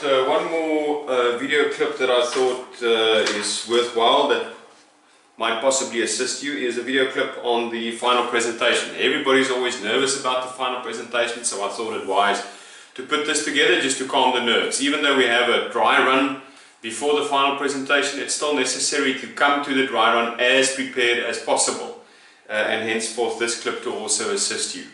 one more video clip that I thought is worthwhile that might possibly assist you is a video clip on the final presentation. Everybody's always nervous about the final presentation, so I thought it wise to put this together just to calm the nerves. Even though we have a dry run before the final presentation, it's still necessary to come to the dry run as prepared as possible, and henceforth this clip to also assist you.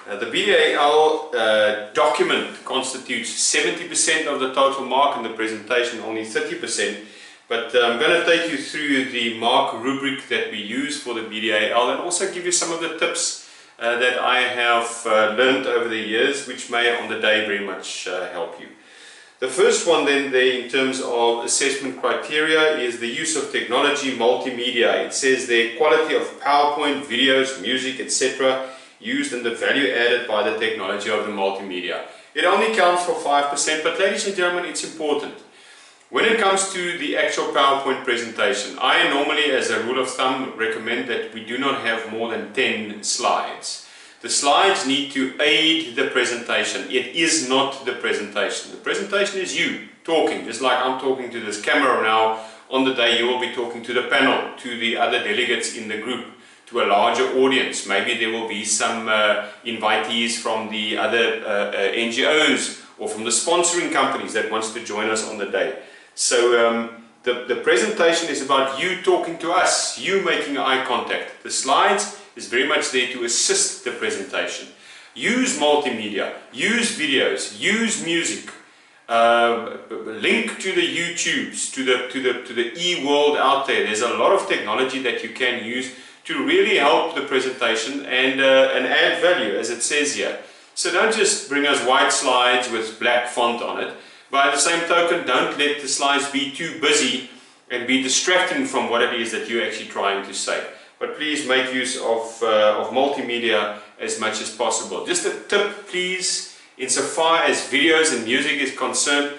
The BDAL document constitutes 70% of the total mark, and the presentation only 30%. But I'm going to take you through the mark rubric that we use for the BDAL and also give you some of the tips that I have learned over the years, which may on the day very much help you. The first one then there in terms of assessment criteria is the use of technology, multimedia. It says the quality of PowerPoint, videos, music, etc. used and the value added by the technology of the multimedia. It only counts for 5%, but ladies and gentlemen, it's important. When it comes to the actual PowerPoint presentation, I normally, as a rule of thumb, recommend that we do not have more than 10 slides. The slides need to aid the presentation. It is not the presentation. The presentation is you talking, just like I'm talking to this camera now. On the day you will be talking to the panel, to the other delegates in the group, to a larger audience. Maybe there will be some invitees from the other NGOs or from the sponsoring companies that wants to join us on the day. So the presentation is about you talking to us, you making eye contact. The slides is very much there to assist the presentation. Use multimedia, use videos, use music, link to the YouTubes, to the e-world out there. There's a lot of technology that you can use to really help the presentation and add value, as it says here. So don't just bring us white slides with black font on it. By the same token, don't let the slides be too busy and be distracting from what it is that you're actually trying to say. But please make use of multimedia as much as possible. Just a tip, please, insofar as videos and music is concerned,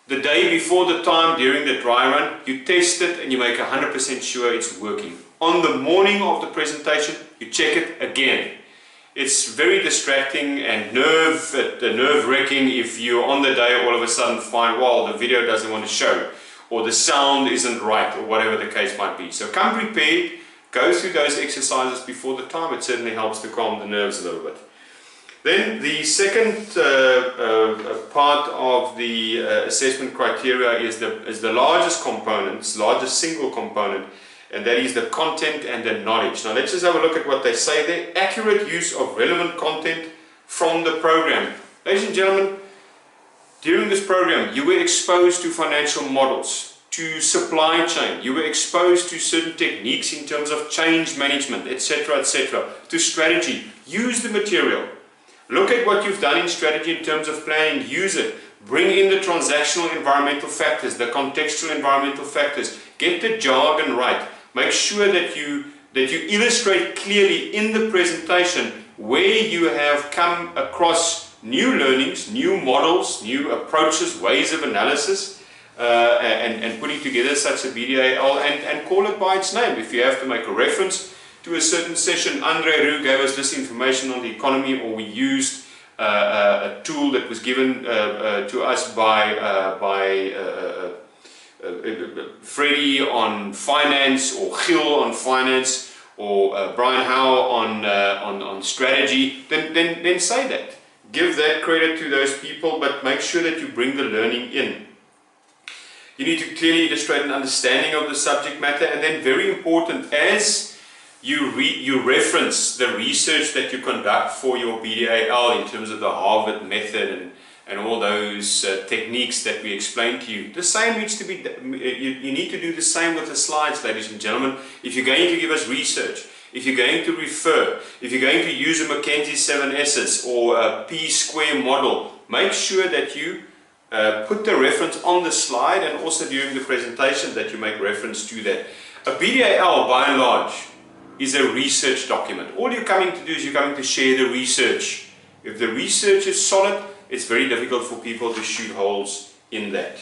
the day before the time during the dry run, you test it and you make 100% sure it's working. On the morning of the presentation, you check it again. It's very distracting and nerve-wracking if you on the day all of a sudden find, well, the video doesn't want to show, or the sound isn't right, or whatever the case might be. So come prepared, go through those exercises before the time. It certainly helps to calm the nerves a little bit. Then the second part of the assessment criteria is the largest component, largest single component, and that is the content and the knowledge. Now let's just have a look at what they say there. Accurate use of relevant content from the program. Ladies and gentlemen, during this program you were exposed to financial models, to supply chain, you were exposed to certain techniques in terms of change management, etc., to strategy. Use the material. Look at what you've done in strategy in terms of planning, use it. Bring in the transactional environmental factors, the contextual environmental factors. Get the jargon right. Make sure that you illustrate clearly in the presentation where you have come across new learnings, new models, new approaches, ways of analysis, and putting together such a BDAL and call it by its name. If you have to make a reference to a certain session, Andre Roux gave us this information on the economy, or we used a tool that was given to us by Freddie on finance, or Gil on finance, or Brian Howe on strategy, then say that. Give that credit to those people, but make sure that you bring the learning in. You need to clearly illustrate an understanding of the subject matter, and then very important, as you reference the research that you conduct for your BDAL in terms of the Harvard method and all those techniques that we explained to you. The same needs to be, you need to do the same with the slides, ladies and gentlemen. If you're going to give us research, if you're going to refer, if you're going to use a McKinsey 7S's or a P-square model, make sure that you put the reference on the slide, and also during the presentation that you make reference to that. A BDAL, by and large, is a research document. All you're coming to do is you're coming to share the research. If the research is solid, it's very difficult for people to shoot holes in that.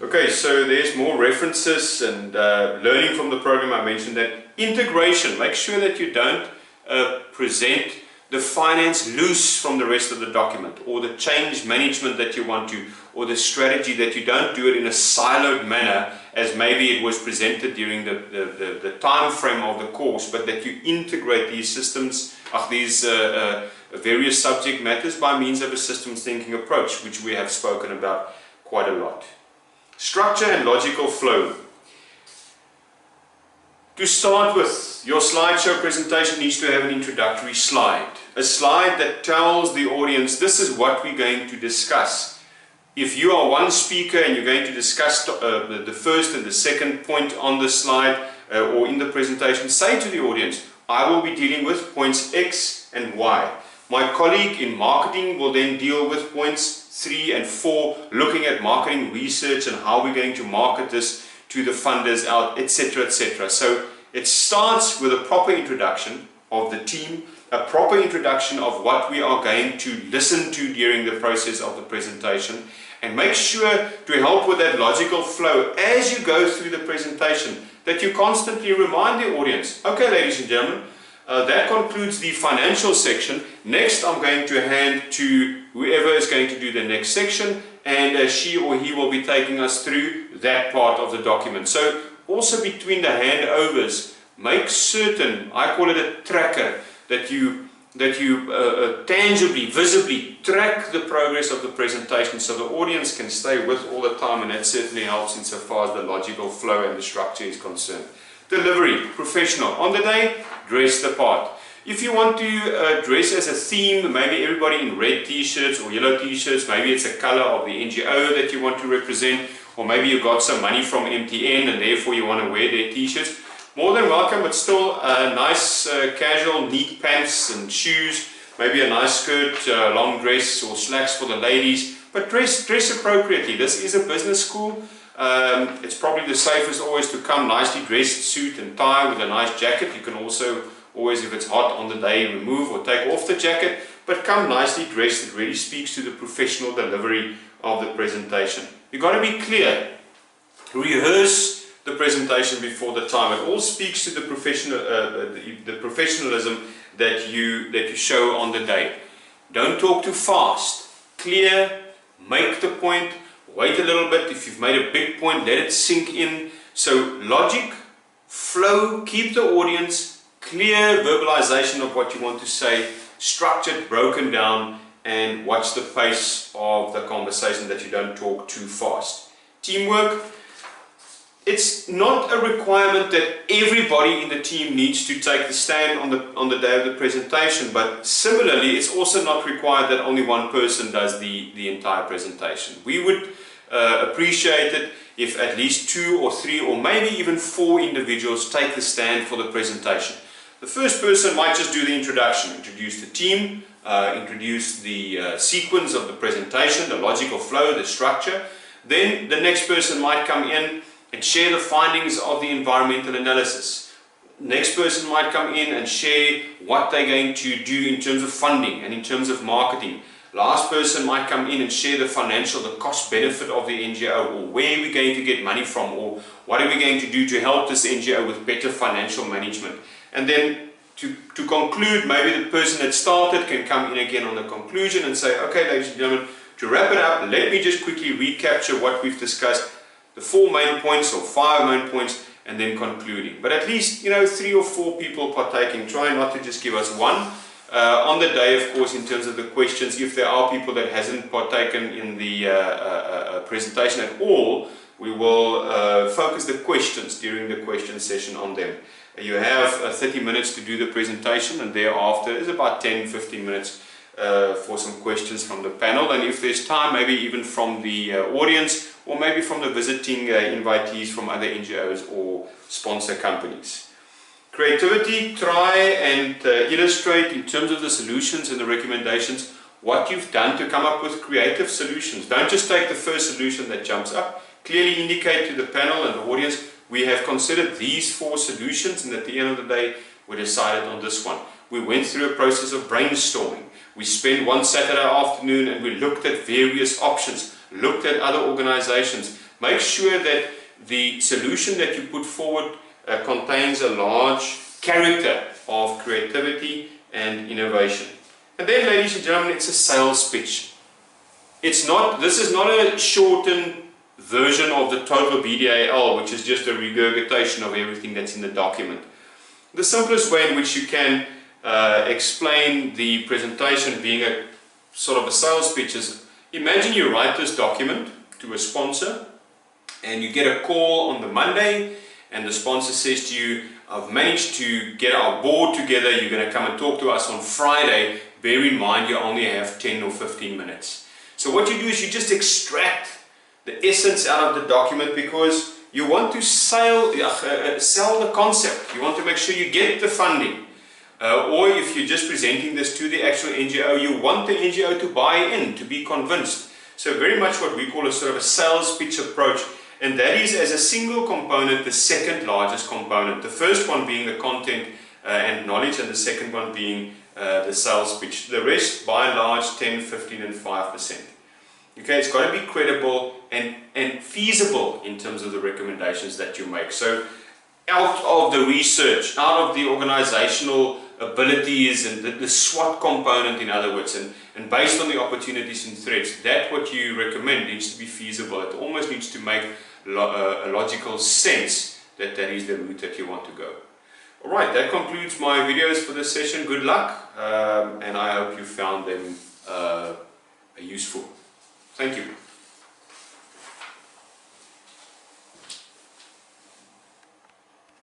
Okay, so there's more references and learning from the program. I mentioned that. Integration. Make sure that you don't present the finance loose from the rest of the document, or the change management that you want to, or the strategy, that you don't do it in a siloed manner as maybe it was presented during the time frame of the course, but that you integrate these systems, these various subject matters by means of a systems thinking approach, which we have spoken about quite a lot. Structure and logical flow. To start with, your slideshow presentation needs to have an introductory slide. A slide that tells the audience, this is what we're going to discuss. If you are one speaker and you're going to discuss the first and the second point on the slide or in the presentation, say to the audience, I will be dealing with points X and Y. My colleague in marketing will then deal with points 3 and 4, looking at marketing research and how we're going to market this to the funders out, etc., etc. So it starts with a proper introduction of the team, a proper introduction of what we are going to listen to during the process of the presentation, and make sure to help with that logical flow as you go through the presentation, that you constantly remind the audience, okay, ladies and gentlemen, that concludes the financial section. Next, I'm going to hand to whoever is going to do the next section, and she or he will be taking us through that part of the document. So also between the handovers, make certain, I call it a tracker, that you tangibly, visibly track the progress of the presentation so the audience can stay with all the time, and that certainly helps insofar as the logical flow and the structure is concerned. Delivery, professional. On the day, dress the part. If you want to dress as a theme, maybe everybody in red t-shirts or yellow t-shirts, maybe it's a color of the NGO that you want to represent, or maybe you got some money from MTN and therefore you want to wear their t-shirts, more than welcome, but still nice casual, neat pants and shoes, maybe a nice skirt, long dress or slacks for the ladies, but dress appropriately. This is a business school. It's probably the safest always to come nicely dressed, suit and tie with a nice jacket. You can also always, if it's hot on the day, remove or take off the jacket, but come nicely dressed. It really speaks to the professional delivery of the presentation. You've got to be clear. Rehearse the presentation before the time. It all speaks to the professionalism that you show on the day. Don't talk too fast. Clear, make the point, wait a little bit. If you've made a big point, let it sink in. So logic, flow, keep the audience, clear verbalization of what you want to say, structured, broken down, and watch the pace of the conversation, that you don't talk too fast. Teamwork. It's not a requirement that everybody in the team needs to take the stand on the day of the presentation, but similarly, it's also not required that only one person does the entire presentation. We would appreciate it if at least 2 or 3 or maybe even 4 individuals take the stand for the presentation. The first person might just do the introduction, introduce the team, introduce the sequence of the presentation, the logical flow, the structure. Then the next person might come in and share the findings of the environmental analysis. Next person might come in and share what they're going to do in terms of funding and in terms of marketing. Last person might come in and share the financial, the cost benefit of the NGO, or where we're going to get money from, or what are we going to do to help this NGO with better financial management. And then to conclude, maybe the person that started can come in again on the conclusion and say, okay, ladies and gentlemen, to wrap it up, let me just quickly recapture what we've discussed, the 4 main points or 5 main points, and then concluding. But at least, 3 or 4 people partaking. Try not to just give us one. On the day, of course, in terms of the questions, if there are people that hasn't partaken in the presentation at all, we will focus the questions during the question session on them. You have 30 minutes to do the presentation, and thereafter is about 10-15 minutes for some questions from the panel, and if there's time, maybe even from the audience, or maybe from the visiting invitees from other NGOs or sponsor companies. Creativity, try and illustrate in terms of the solutions and the recommendations what you've done to come up with creative solutions. Don't just take the first solution that jumps up. Clearly indicate to the panel and the audience, we have considered these 4 solutions, and at the end of the day, we decided on this one. We went through a process of brainstorming. We spent one Saturday afternoon and we looked at various options, looked at other organizations. Make sure that the solution that you put forward contains a large character of creativity and innovation. And then, ladies and gentlemen, it's a sales pitch. This is not a shortened version of the total BDAL, which is just a regurgitation of everything that's in the document. The simplest way in which you can explain the presentation being a sort of a sales pitch is, imagine you write this document to a sponsor and you get a call on the Monday and the sponsor says to you, I've managed to get our board together, you're going to come and talk to us on Friday. Bear in mind you only have 10 or 15 minutes. So what you do is you just extract the essence out of the document, because you want to sell the concept. You want to make sure you get the funding. Or if you're just presenting this to the actual NGO, you want the NGO to buy in, to be convinced. So very much what we call a sort of a sales pitch approach. And that is, as a single component, the second largest component. The first one being the content and knowledge, and the second one being the sales pitch. The rest, by and large, 10, 15 and 5%. Okay, it's got to be credible and feasible in terms of the recommendations that you make. So out of the research, out of the organizational abilities and the SWOT component, in other words, and based on the opportunities and threats, that what you recommend needs to be feasible. It almost needs to make a logical sense that that is the route that you want to go. Alright, that concludes my videos for this session. Good luck, and I hope you found them useful. Thank you.